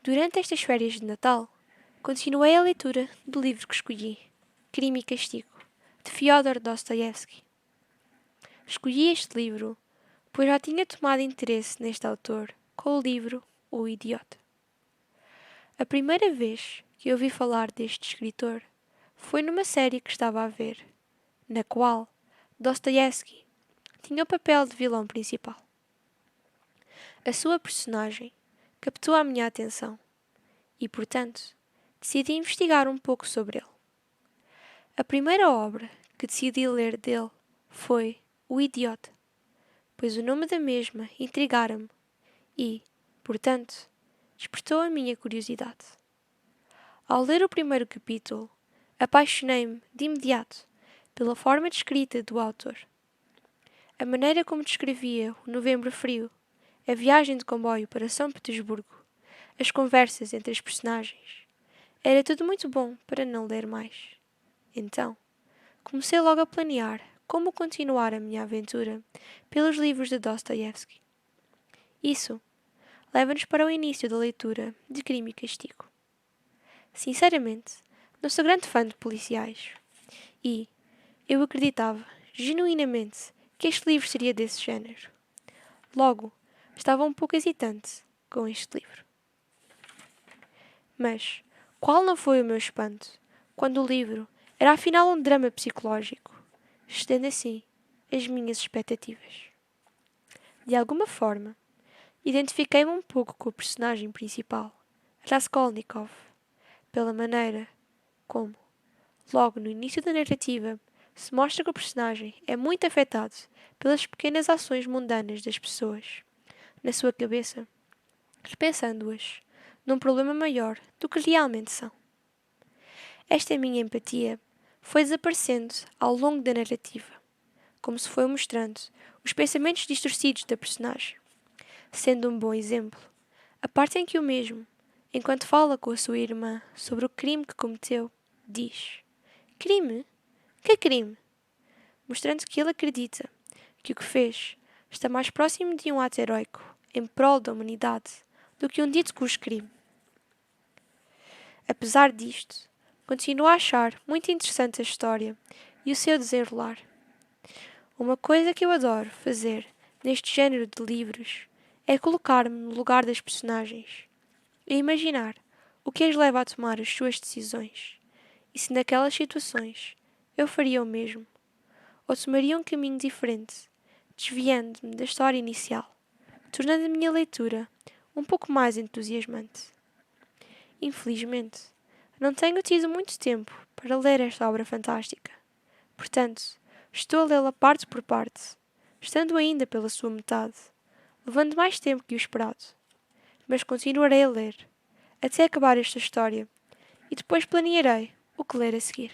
Durante estas férias de Natal, continuei a leitura do livro que escolhi, Crime e Castigo, de Fyodor Dostoiévski. Escolhi este livro pois já tinha tomado interesse neste autor com o livro O Idiota. A primeira vez que ouvi falar deste escritor foi numa série que estava a ver, na qual Dostoiévski tinha o papel de vilão principal. A sua personagem captou a minha atenção e, portanto, decidi investigar um pouco sobre ele. A primeira obra que decidi ler dele foi O Idiota, pois o nome da mesma intrigara-me e, portanto, despertou a minha curiosidade. Ao ler o primeiro capítulo, apaixonei-me de imediato pela forma de escrita do autor. A maneira como descrevia o novembro frio, a viagem de comboio para São Petersburgo, as conversas entre as personagens. Era tudo muito bom para não ler mais. Então, comecei logo a planear como continuar a minha aventura pelos livros de Dostoiévski. Isso leva-nos para o início da leitura de Crime e Castigo. Sinceramente, não sou grande fã de policiais e eu acreditava, genuinamente, que este livro seria desse género. Logo, estava um pouco hesitante com este livro. Mas, qual não foi o meu espanto quando o livro era afinal um drama psicológico, excedendo assim as minhas expectativas. De alguma forma, identifiquei-me um pouco com o personagem principal, Raskolnikov, pela maneira como, logo no início da narrativa, se mostra que o personagem é muito afetado pelas pequenas ações mundanas das pessoas, na sua cabeça, repensando-as num problema maior do que realmente são. Esta minha empatia foi desaparecendo ao longo da narrativa, como se foi mostrando os pensamentos distorcidos da personagem. Sendo um bom exemplo, a parte em que o mesmo, enquanto fala com a sua irmã sobre o crime que cometeu, diz: "Crime? Que crime?", mostrando que ele acredita que o que fez está mais próximo de um ato heroico em prol da humanidade do que um dito cujo crime. Apesar disto, continuo a achar muito interessante a história e o seu desenrolar. Uma coisa que eu adoro fazer neste género de livros é colocar-me no lugar das personagens e imaginar o que as leva a tomar as suas decisões e se naquelas situações eu faria o mesmo ou tomaria um caminho diferente, desviando-me da história inicial, tornando a minha leitura um pouco mais entusiasmante. Infelizmente, não tenho tido muito tempo para ler esta obra fantástica. Portanto, estou a lê-la parte por parte, estando ainda pela sua metade, levando mais tempo que o esperado. Mas continuarei a ler, até acabar esta história, e depois planearei o que ler a seguir.